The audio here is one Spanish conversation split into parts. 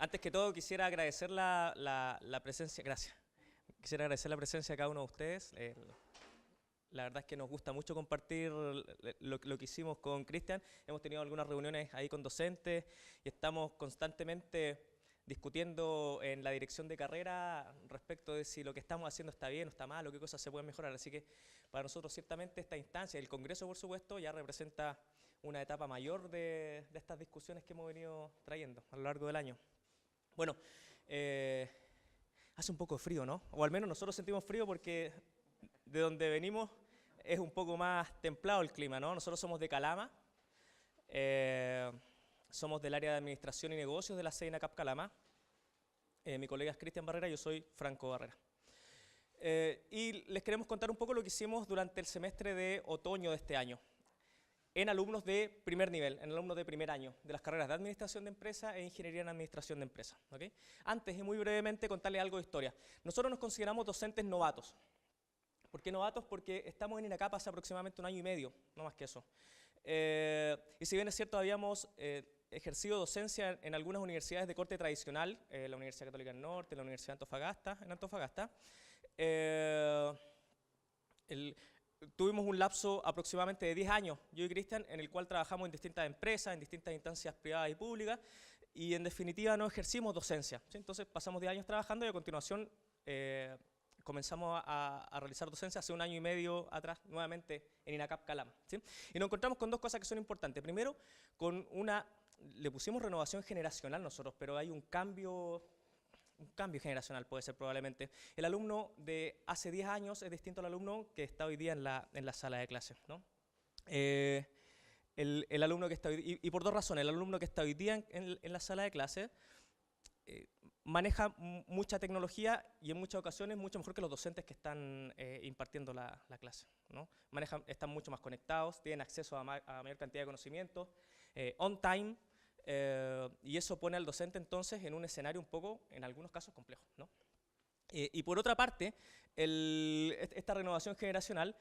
Antes que todo quisiera agradecer la presencia, gracias. Quisiera agradecer la presencia de cada uno de ustedes. La verdad es que nos gusta mucho compartir lo que hicimos con Cristian. Hemos tenido algunas reuniones ahí con docentes y estamos constantemente discutiendo en la dirección de carrera respecto de si lo que estamos haciendo está bien o está mal o qué cosas se pueden mejorar. Así que para nosotros ciertamente esta instancia, el Congreso por supuesto, ya representa una etapa mayor de estas discusiones que hemos venido trayendo a lo largo del año. Bueno, hace un poco de frío, ¿no? O al menos nosotros sentimos frío porque de donde venimos es un poco más templado el clima, ¿no? Nosotros somos de Calama, somos del área de Administración y Negocios de la CENACAP Calama. Mi colega es Cristian Barrera, yo soy Franco Barrera. Y les queremos contar un poco lo que hicimos durante el semestre de otoño de este año en alumnos de primer nivel, en alumnos de primer año, de las carreras de Administración de Empresa e Ingeniería en Administración de Empresa. ¿Okay? Antes, y muy brevemente, contarles algo de historia. Nosotros nos consideramos docentes novatos. ¿Por qué novatos? Porque estamos en INACAP hace aproximadamente 1 año y medio, no más que eso. Y si bien es cierto, habíamos ejercido docencia en algunas universidades de corte tradicional, la Universidad Católica del Norte, la Universidad de Antofagasta, tuvimos un lapso aproximadamente de 10 años, yo y Cristian, en el cual trabajamos en distintas empresas, en distintas instancias privadas y públicas, y en definitiva no ejercimos docencia, ¿sí? Entonces pasamos 10 años trabajando y a continuación comenzamos a realizar docencia hace 1 año y medio atrás, nuevamente en INACAP Calama, ¿sí? Y nos encontramos con 2 cosas que son importantes. Primero, le pusimos renovación generacional nosotros, pero hay un cambio generacional puede ser probablemente. El alumno de hace 10 años es distinto al alumno que está hoy día en la sala de clases, ¿no? El alumno que está hoy, y por 2 razones. El alumno que está hoy día en la sala de clases maneja mucha tecnología y en muchas ocasiones mucho mejor que los docentes que están impartiendo la clase, ¿no? Están mucho más conectados, tienen acceso a mayor cantidad de conocimientos, on time, y eso pone al docente entonces en un escenario un poco, en algunos casos, complejo, ¿no? Y por otra parte, esta renovación generacional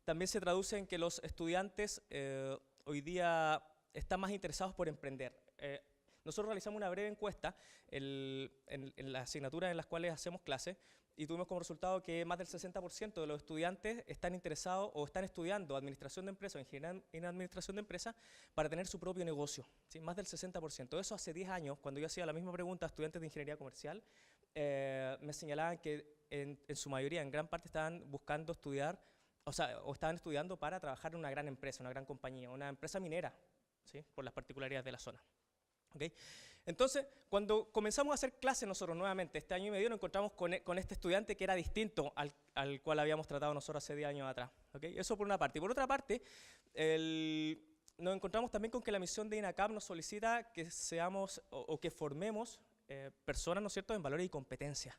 también se traduce en que los estudiantes hoy día están más interesados por emprender. Nosotros realizamos una breve encuesta en las asignaturas en las cuales hacemos clases y tuvimos como resultado que más del 60% de los estudiantes están interesados o están estudiando administración de empresas o ingeniería en administración de empresas para tener su propio negocio, ¿sí? Más del 60%. Eso hace 10 años, cuando yo hacía la misma pregunta a estudiantes de ingeniería comercial, me señalaban que en su mayoría, en gran parte, estaban buscando estudiar, o estaban estudiando para trabajar en una gran empresa, una gran compañía, una empresa minera, ¿sí? Por las particularidades de la zona. ¿Okay? Entonces, cuando comenzamos a hacer clases nosotros nuevamente, este 1 año y medio, nos encontramos con este estudiante que era distinto al cual habíamos tratado nosotros hace 10 años atrás. ¿Okay? Eso por una parte. Y por otra parte, nos encontramos también con que la misión de INACAP nos solicita que seamos o que formemos personas, ¿no es cierto?, en valores y competencias.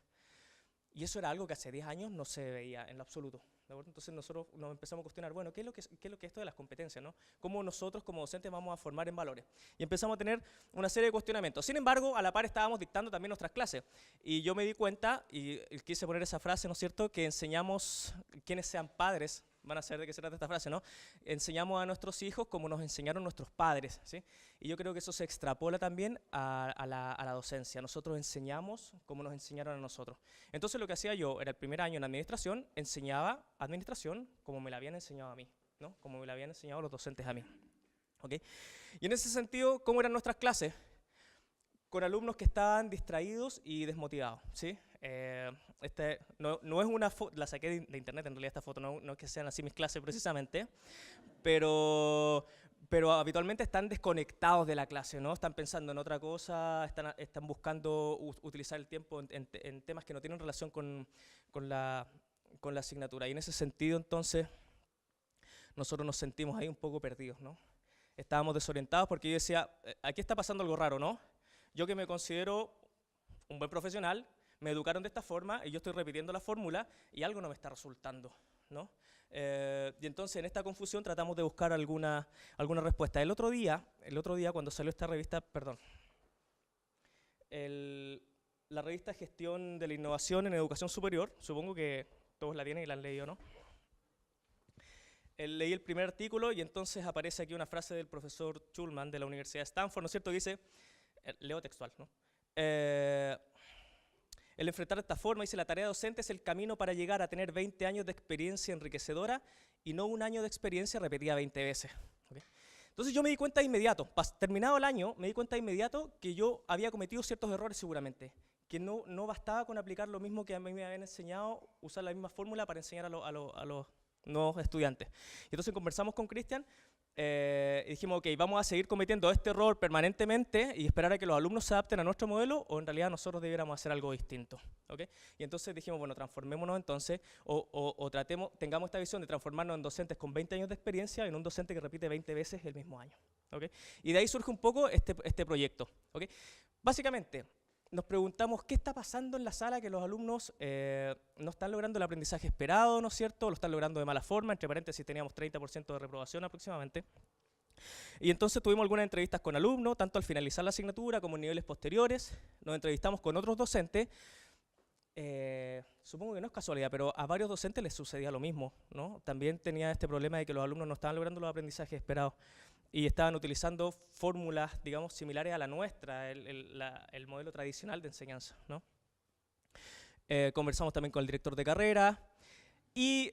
Y eso era algo que hace 10 años no se veía en lo absoluto. ¿De acuerdo? Entonces nosotros nos empezamos a cuestionar, bueno, ¿qué es lo que es esto de las competencias, ¿no? ¿Cómo nosotros como docentes vamos a formar en valores? Y empezamos a tener una serie de cuestionamientos. Sin embargo, a la par estábamos dictando también nuestras clases. Y yo me di cuenta, y quise poner esa frase, ¿no es cierto?, que enseñamos, quienes sean padres, van a saber de qué se trata esta frase, ¿no? Enseñamos a nuestros hijos como nos enseñaron nuestros padres, ¿sí? Y yo creo que eso se extrapola también a la docencia. Nosotros enseñamos como nos enseñaron a nosotros. Entonces lo que hacía yo era el primer año en administración, enseñaba administración como me la habían enseñado a mí, ¿no? Como me la habían enseñado los docentes a mí. ¿Okay? Y en ese sentido, ¿cómo eran nuestras clases? Con alumnos que estaban distraídos y desmotivados, ¿sí? No es una foto, la saqué de internet en realidad esta foto, no es que sean así mis clases precisamente, pero habitualmente están desconectados de la clase, ¿no? Están pensando en otra cosa, están buscando utilizar el tiempo en temas que no tienen relación con la asignatura. Y en ese sentido, entonces, nosotros nos sentimos ahí un poco perdidos, ¿no? Estábamos desorientados porque yo decía, aquí está pasando algo raro, ¿no? Yo que me considero un buen profesional, me educaron de esta forma y yo estoy repitiendo la fórmula y algo no me está resultando, ¿no? Y entonces en esta confusión tratamos de buscar alguna respuesta. El otro día cuando salió esta revista, la revista Gestión de la Innovación en Educación Superior, supongo que todos la tienen y la han leído, ¿no? Leí el primer artículo y entonces aparece aquí una frase del profesor Schulman de la Universidad de Stanford, ¿no es cierto? Que dice, leo textual, ¿no? el enfrentar de esta forma, dice, la tarea docente es el camino para llegar a tener 20 años de experiencia enriquecedora y no un año de experiencia repetida 20 veces. ¿Okay? Entonces yo me di cuenta de inmediato, terminado el año, me di cuenta de inmediato que yo había cometido ciertos errores seguramente, que no bastaba con aplicar lo mismo que a mí me habían enseñado, usar la misma fórmula para enseñar a los nuevos estudiantes. Y entonces conversamos con Cristian y dijimos, ok, vamos a seguir cometiendo este error permanentemente y esperar a que los alumnos se adapten a nuestro modelo, o en realidad nosotros debiéramos hacer algo distinto. ¿Okay? Y entonces dijimos, bueno, transformémonos entonces, tengamos esta visión de transformarnos en docentes con 20 años de experiencia en un docente que repite 20 veces el mismo año. ¿Okay? Y de ahí surge un poco este proyecto. ¿Okay? Básicamente, nos preguntamos qué está pasando en la sala que los alumnos no están logrando el aprendizaje esperado, ¿no es cierto? Lo están logrando de mala forma, entre paréntesis teníamos 30% de reprobación aproximadamente. Y entonces tuvimos algunas entrevistas con alumnos, tanto al finalizar la asignatura como en niveles posteriores. Nos entrevistamos con otros docentes. Supongo que no es casualidad, pero a varios docentes les sucedía lo mismo, ¿no? También tenía este problema de que los alumnos no estaban logrando los aprendizajes esperados y estaban utilizando fórmulas, digamos, similares a la nuestra, el modelo tradicional de enseñanza, ¿no? Conversamos también con el director de carrera y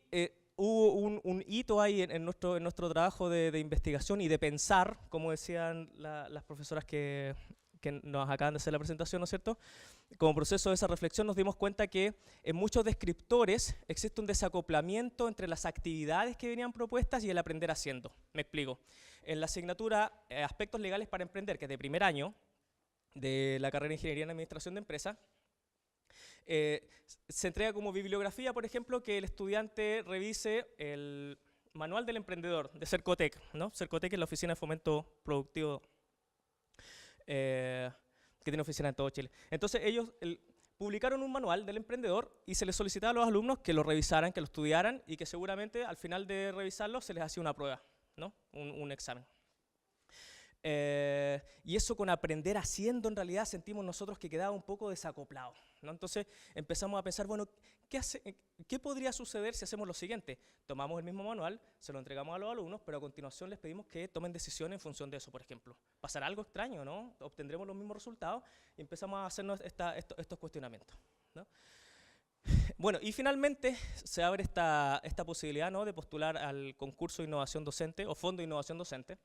hubo un hito ahí en nuestro trabajo de investigación y de pensar, como decían las profesoras que nos acaban de hacer la presentación, ¿no es cierto? Como proceso de esa reflexión nos dimos cuenta que en muchos descriptores existe un desacoplamiento entre las actividades que venían propuestas y el aprender haciendo. Me explico. En la asignatura Aspectos Legales para Emprender, que es de primer año, de la carrera de Ingeniería en Administración de Empresas, se entrega como bibliografía, por ejemplo, que el estudiante revise el manual del emprendedor de Cercotec, ¿no? Cercotec es la Oficina de Fomento Productivo que tiene oficina en todo Chile. Entonces ellos publicaron un manual del emprendedor y se les solicitaba a los alumnos que lo revisaran, que lo estudiaran y que seguramente al final de revisarlo se les hacía una prueba, ¿no? Un examen. Y eso con aprender haciendo en realidad sentimos nosotros que quedaba un poco desacoplado, ¿no? Entonces empezamos a pensar, bueno, ¿qué podría suceder si hacemos lo siguiente? Tomamos el mismo manual, se lo entregamos a los alumnos, pero a continuación les pedimos que tomen decisiones en función de eso, por ejemplo. Pasará algo extraño, ¿no? Obtendremos los mismos resultados y empezamos a hacernos estos cuestionamientos, ¿no? Bueno, y finalmente se abre esta posibilidad, ¿no?, de postular al concurso de innovación docente o fondo de innovación docente,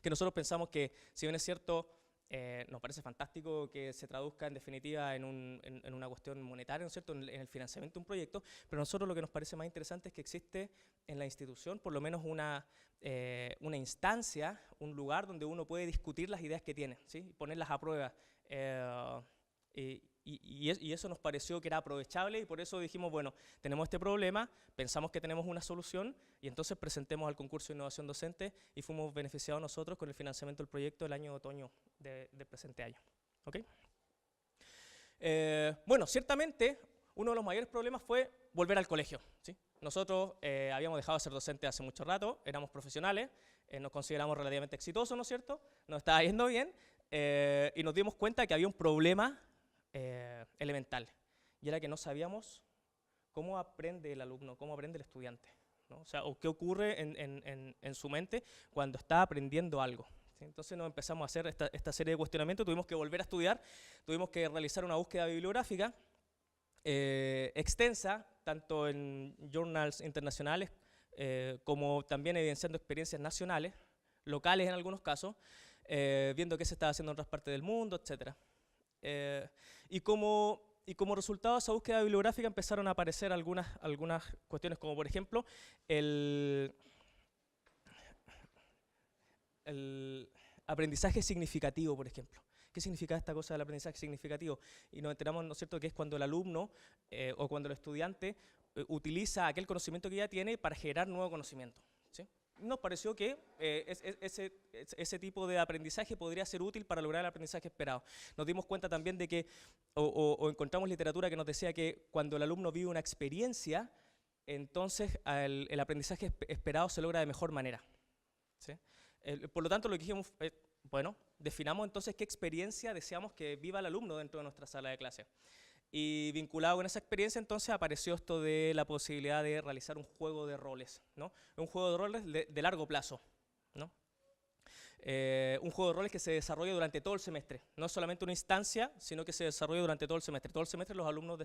que nosotros pensamos que, si bien es cierto, nos parece fantástico que se traduzca en definitiva en una cuestión monetaria, ¿no es cierto?, en el financiamiento de un proyecto, pero a nosotros lo que nos parece más interesante es que existe en la institución por lo menos una instancia, un lugar donde uno puede discutir las ideas que tiene, ¿sí?, y ponerlas a prueba. Y eso nos pareció que era aprovechable y por eso dijimos, bueno, tenemos este problema, pensamos que tenemos una solución y entonces presentemos al concurso de innovación docente y fuimos beneficiados nosotros con el financiamiento del proyecto del año otoño del presente año. ¿Okay? Bueno, ciertamente uno de los mayores problemas fue volver al colegio, ¿sí? Nosotros habíamos dejado de ser docentes hace mucho rato, éramos profesionales, nos consideramos relativamente exitosos, ¿no es cierto? Nos estaba yendo bien y nos dimos cuenta que había un problema elemental, y era que no sabíamos cómo aprende el alumno, cómo aprende el estudiante, ¿no? O sea, o qué ocurre en su mente cuando está aprendiendo algo, ¿sí? Entonces nos empezamos a hacer esta serie de cuestionamientos, tuvimos que volver a estudiar, tuvimos que realizar una búsqueda bibliográfica extensa, tanto en journals internacionales como también evidenciando experiencias nacionales, locales en algunos casos, viendo qué se estaba haciendo en otras partes del mundo, etcétera. Y como resultado de esa búsqueda bibliográfica empezaron a aparecer algunas cuestiones, como por ejemplo el aprendizaje significativo, por ejemplo. ¿Qué significa esta cosa del aprendizaje significativo? Y nos enteramos, ¿no es cierto?, que es cuando el alumno o cuando el estudiante utiliza aquel conocimiento que ya tiene para generar nuevo conocimiento, ¿sí? Nos pareció que ese tipo de aprendizaje podría ser útil para lograr el aprendizaje esperado. Nos dimos cuenta también de que, o encontramos literatura que nos decía que cuando el alumno vive una experiencia, entonces el aprendizaje esperado se logra de mejor manera, ¿sí? Por lo tanto, lo que dijimos, bueno, definamos entonces qué experiencia deseamos que viva el alumno dentro de nuestra sala de clase. Y vinculado con esa experiencia, entonces apareció esto de la posibilidad de realizar un juego de roles, ¿no? Un juego de roles de largo plazo, ¿no? un juego de roles que se desarrolla durante todo el semestre. No es solamente una instancia, sino que se desarrolla durante todo el semestre. Todo el semestre los alumnos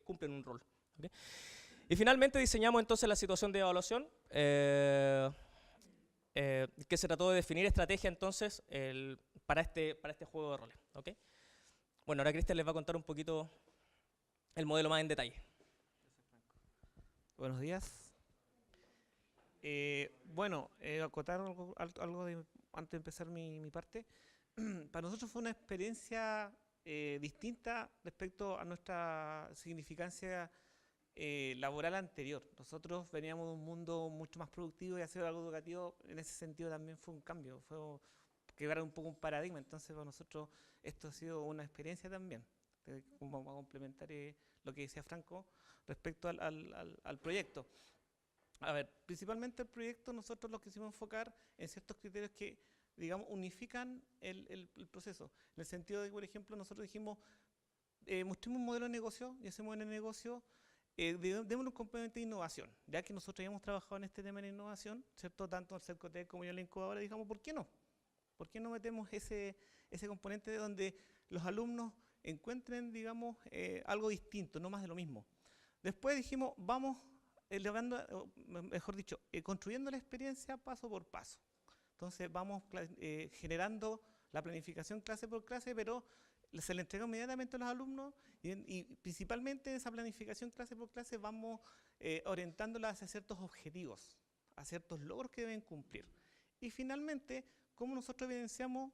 cumplen un rol. ¿Okay? Y finalmente diseñamos entonces la situación de evaluación, que se trató de definir estrategia entonces para este juego de roles. ¿Okay? Bueno, ahora Cristian les va a contar un poquito el modelo más en detalle. Buenos días. Bueno, acotar algo antes de empezar mi parte. Para nosotros fue una experiencia distinta respecto a nuestra significancia laboral anterior. Nosotros veníamos de un mundo mucho más productivo y hacer algo educativo en ese sentido también fue un cambio, fue quebrar un poco un paradigma. Entonces para nosotros esto ha sido una experiencia también. Vamos a complementar lo que decía Franco respecto al proyecto. A ver, principalmente el proyecto nosotros lo quisimos enfocar en ciertos criterios que, digamos, unifican el proceso. En el sentido de que, por ejemplo, nosotros dijimos, mostremos un modelo de negocio y ese modelo de negocio démosle un componente de innovación. Ya que nosotros ya hemos trabajado en este tema de innovación, ¿cierto? Tanto en Cercotec como yo en la incubadora, digamos, ¿por qué no? ¿Por qué no metemos ese componente de donde los alumnos encuentren, digamos, algo distinto, no más de lo mismo? Después dijimos, vamos elevando, mejor dicho, construyendo la experiencia paso por paso. Entonces vamos generando la planificación clase por clase, pero se le entrega inmediatamente a los alumnos y principalmente en esa planificación clase por clase vamos orientándola hacia ciertos objetivos, a ciertos logros que deben cumplir. Y finalmente, ¿cómo nosotros evidenciamos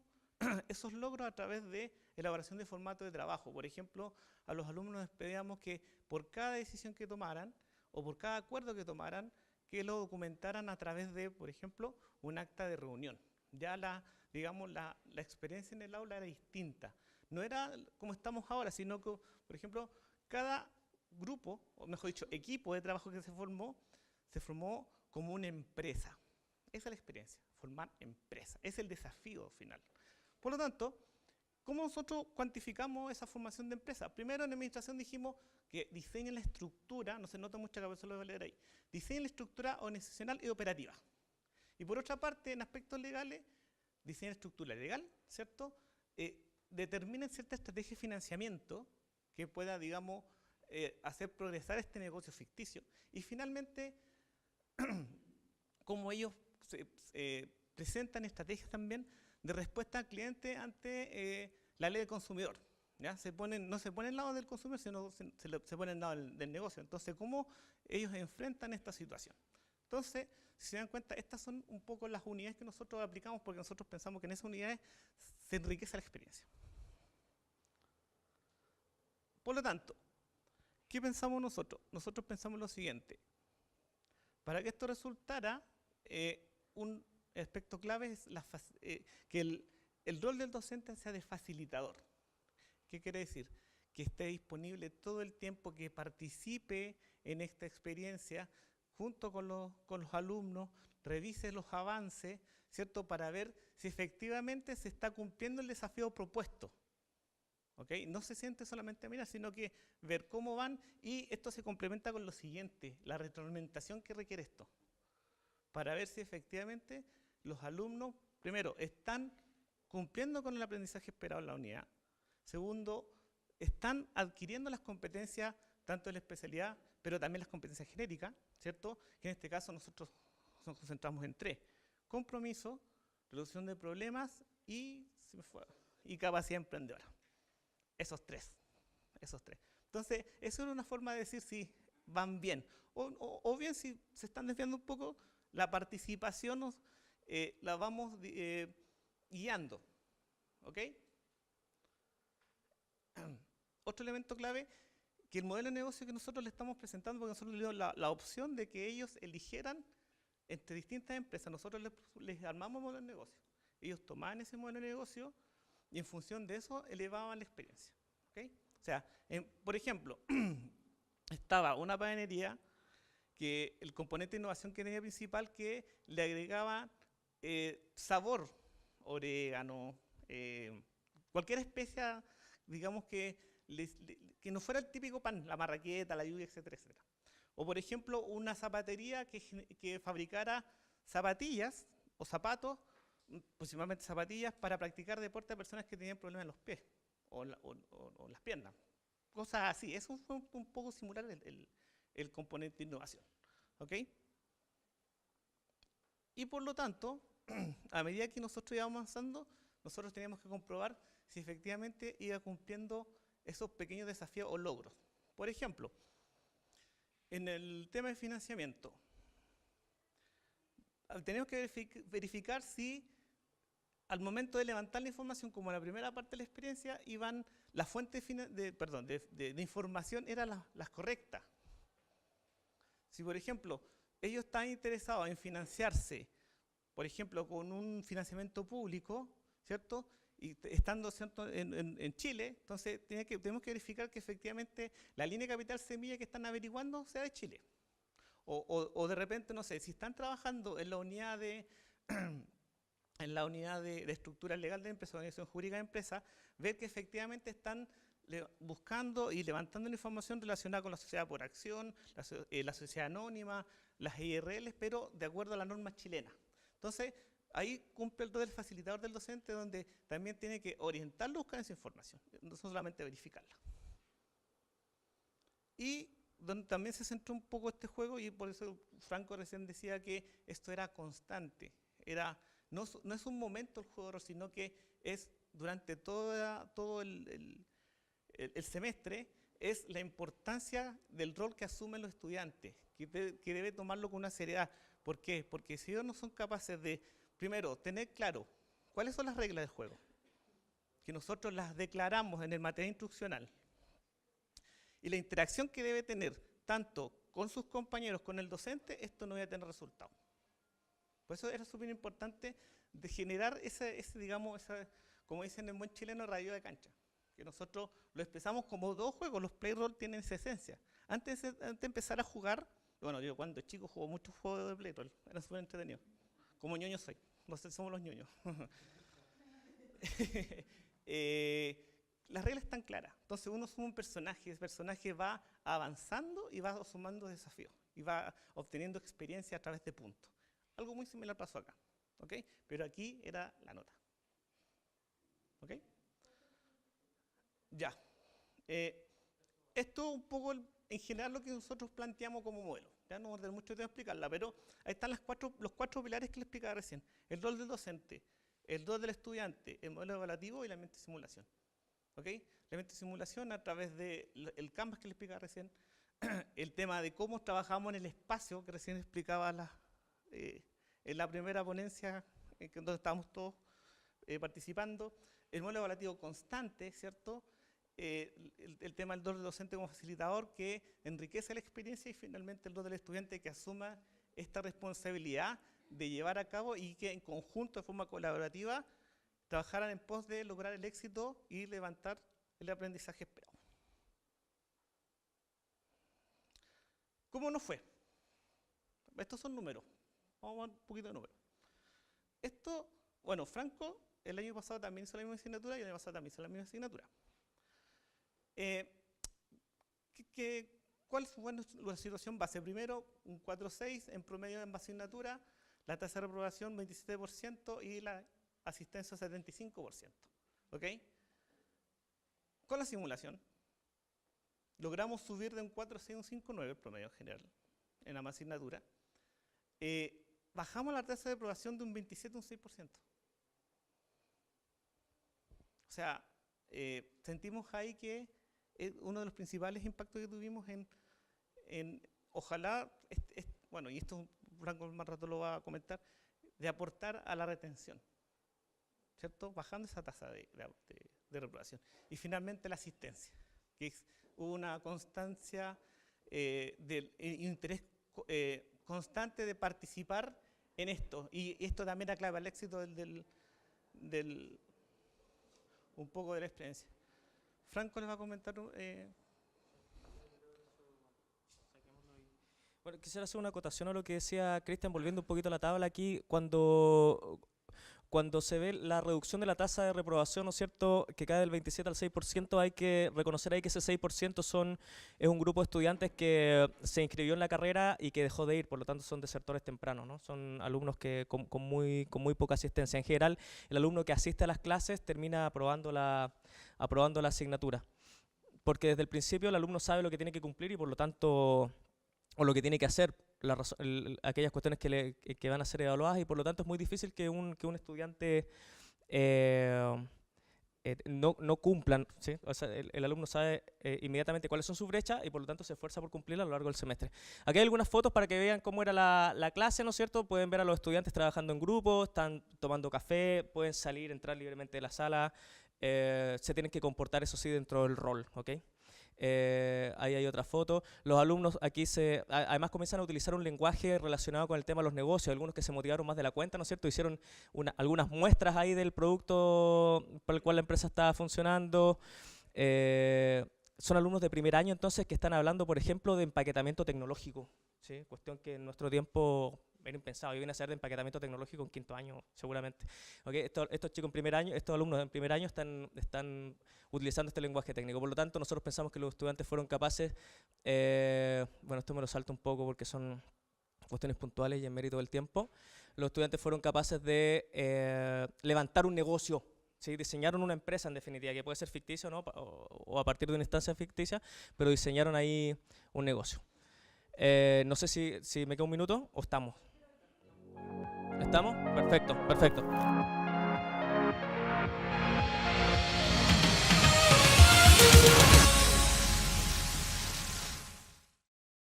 esos logros? A través de elaboración de formato de trabajo. Por ejemplo, a los alumnos les pedíamos que por cada decisión que tomaran o por cada acuerdo que tomaran, que lo documentaran a través de, por ejemplo, un acta de reunión. Ya digamos, la experiencia en el aula era distinta. No era como estamos ahora, sino que, por ejemplo, cada grupo, o mejor dicho, equipo de trabajo que se formó como una empresa. Esa es la experiencia, formar empresa. Es el desafío final. Por lo tanto, ¿cómo nosotros cuantificamos esa formación de empresa? Primero, en administración dijimos que diseñen la estructura, no se nota mucha cabeza, lo voy a leer ahí, diseñen la estructura organizacional y operativa. Y por otra parte, en aspectos legales, diseñen la estructura legal, ¿cierto? Determinen cierta estrategia de financiamiento que pueda, digamos, hacer progresar este negocio ficticio. Y finalmente, como ellos presentan estrategias también de respuesta al cliente ante la ley del consumidor. ¿Ya? No se ponen al lado del consumidor, sino se ponen al lado del negocio. Entonces, ¿cómo ellos enfrentan esta situación? Entonces, si se dan cuenta, estas son un poco las unidades que nosotros aplicamos porque nosotros pensamos que en esas unidades se enriquece la experiencia. Por lo tanto, ¿qué pensamos nosotros? Nosotros pensamos lo siguiente. Para que esto resultara, un aspecto clave es que el rol del docente sea de facilitador. ¿Qué quiere decir? Que esté disponible todo el tiempo, que participe en esta experiencia junto con los alumnos, revise los avances, ¿cierto? Para ver si efectivamente se está cumpliendo el desafío propuesto. ¿Okay? No se siente solamente a mirar, sino que ver cómo van, y esto se complementa con lo siguiente, la retroalimentación que requiere esto, para ver si efectivamente los alumnos, primero, están cumpliendo con el aprendizaje esperado en la unidad. Segundo, están adquiriendo las competencias tanto de la especialidad, pero también las competencias genéricas, ¿cierto? Que en este caso nosotros nos concentramos en 3. Compromiso, reducción de problemas y capacidad emprendedora. Esos tres. Entonces, eso es una forma de decir si van bien. O bien, si se están desviando un poco, la participación la vamos guiando. ¿Ok? Otro elemento clave, que el modelo de negocio que nosotros le estamos presentando, porque nosotros le dimos la opción de que ellos eligieran entre distintas empresas, nosotros les armamos un modelo de negocio. Ellos tomaban ese modelo de negocio y en función de eso elevaban la experiencia. ¿Okay? O sea, por ejemplo, estaba una panadería que el componente de innovación que tenía principal que le agregaba sabor, orégano, cualquier especia, digamos que no fuera el típico pan, la marraqueta, la lluvia, etcétera, etcétera. O por ejemplo, una zapatería que fabricara zapatillas o zapatos principalmente zapatillas, para practicar deporte a personas que tenían problemas en los pies o las piernas. Cosas así. Eso fue un poco simular el componente de innovación. ¿Ok? Y por lo tanto, a medida que nosotros íbamos avanzando, nosotros teníamos que comprobar si efectivamente iba cumpliendo esos pequeños desafíos o logros. Por ejemplo, en el tema de financiamiento, tenemos que verificar si al momento de levantar la información, como la primera parte de la experiencia, las fuentes de información eran las correctas. Si, por ejemplo, ellos están interesados en financiarse, por ejemplo, con un financiamiento público, ¿cierto? Y estando, ¿cierto?, en Chile, entonces tenemos que verificar que efectivamente la línea de capital semilla que están averiguando sea de Chile. O de repente, no sé, si están trabajando en la unidad de estructura legal de empresa, organización jurídica de empresa, ver que efectivamente están buscando y levantando la información relacionada con la sociedad por acción, la sociedad anónima, las IRLs, pero de acuerdo a las normas chilenas. Entonces, ahí cumple el rol del facilitador del docente, donde también tiene que orientarlo a buscar esa información, no solamente verificarla. Y donde también se centró un poco este juego, y por eso Franco recién decía que esto era constante. No es un momento el juego, sino que es durante todo el semestre, es la importancia del rol que asumen los estudiantes, que debe tomarlo con una seriedad. ¿Por qué? Porque si ellos no son capaces de, primero, tener claro cuáles son las reglas del juego, que nosotros las declaramos en el material instruccional, y la interacción que debe tener tanto con sus compañeros, con el docente, esto no va a tener resultado. Por eso era súper importante de generar como dicen en buen chileno, radio de cancha. Que nosotros lo expresamos como dos juegos, los play roll tienen esa esencia. Antes de empezar a jugar, bueno, yo cuando chico juego muchos juegos de play roll, era súper entretenido. Como ñoño soy, no sé, somos los ñoños. Las reglas están claras. Entonces uno suma un personaje, ese personaje va avanzando y va sumando desafíos y va obteniendo experiencia a través de puntos. Algo muy similar pasó acá, ¿ok? Pero aquí era la nota, ¿ok? Ya. Esto un poco en general lo que nosotros planteamos como modelo. Ya no vamos a tener mucho tiempo de explicarla, pero ahí están los cuatro pilares que les explicaba recién. El rol del docente, el rol del estudiante, el modelo evaluativo y la mente de simulación. ¿Ok? La mente de simulación a través del Canvas que les explicaba recién, el tema de cómo trabajamos en el espacio que recién explicaba en la primera ponencia donde estábamos todos participando, el modelo evaluativo constante, ¿cierto? El tema del rol del docente como facilitador que enriquece la experiencia, y finalmente el rol del estudiante que asuma esta responsabilidad de llevar a cabo y que en conjunto, de forma colaborativa, trabajaran en pos de lograr el éxito y levantar el aprendizaje esperado. ¿Cómo nos fue? Estos son números. Vamos a ver un poquito de números. Esto, bueno, Franco el año pasado también hizo la misma asignatura y el año pasado también hizo la misma asignatura. ¿Cuál fue la situación base? Primero, un 4.6 en promedio en asignatura, la tasa de reprobación 27% y la asistencia 75%. ¿Ok? Con la simulación, logramos subir de un 4.6 a un 5.9 el promedio general en la asignatura. Bajamos la tasa de reprobación de un 27 a un 6%. O sea, sentimos ahí que uno de los principales impactos que tuvimos ojalá, bueno, y esto Franco más rato lo va a comentar, de aportar a la retención, ¿cierto? Bajando esa tasa de reprobación. Y finalmente la asistencia, que es una constancia del interés constante de participar en esto. Y esto también da clave al éxito un poco de la experiencia. Franco les va a comentar. Bueno, quisiera hacer una acotación a lo que decía Cristian, volviendo un poquito a la tabla aquí. Cuando cuando se ve la reducción de la tasa de reprobación, ¿no es cierto?, que cae del 27 al 6%, hay que reconocer ahí que ese 6% es un grupo de estudiantes que se inscribió en la carrera y que dejó de ir, por lo tanto son desertores tempranos, ¿no? Son alumnos que con muy poca asistencia. En general, el alumno que asiste a las clases termina aprobando la asignatura, porque desde el principio el alumno sabe lo que tiene que cumplir y por lo tanto, o lo que tiene que hacer, aquellas cuestiones que van a ser evaluadas, y por lo tanto es muy difícil que un estudiante no cumplan, ¿sí? O sea, el alumno sabe inmediatamente cuáles son sus brechas y por lo tanto se esfuerza por cumplirlas a lo largo del semestre. Aquí hay algunas fotos para que vean cómo era la clase, ¿no es cierto? Pueden ver a los estudiantes trabajando en grupo, están tomando café, pueden salir, entrar libremente de la sala, se tienen que comportar, eso sí, dentro del rol, ¿ok? Ahí hay otra foto. Los alumnos aquí además comienzan a utilizar un lenguaje relacionado con el tema de los negocios, algunos que se motivaron más de la cuenta, ¿no es cierto? Hicieron algunas muestras ahí del producto para el cual la empresa estaba funcionando. Son alumnos de primer año entonces que están hablando, por ejemplo, de empaquetamiento tecnológico, ¿sí? Cuestión que en nuestro tiempo era impensado. Yo vine a hacer de empaquetamiento tecnológico en quinto año, seguramente. ¿Okay? Estos chicos en primer año, estos alumnos en primer año están utilizando este lenguaje técnico. Por lo tanto, nosotros pensamos que los estudiantes fueron capaces, bueno, esto me lo salto un poco porque son cuestiones puntuales y en mérito del tiempo. Los estudiantes fueron capaces de levantar un negocio, ¿sí? Diseñaron una empresa en definitiva, que puede ser ficticia, ¿no? o a partir de una instancia ficticia, pero diseñaron ahí un negocio. No sé si me queda un minuto o estamos. ¿Estamos? Perfecto, perfecto.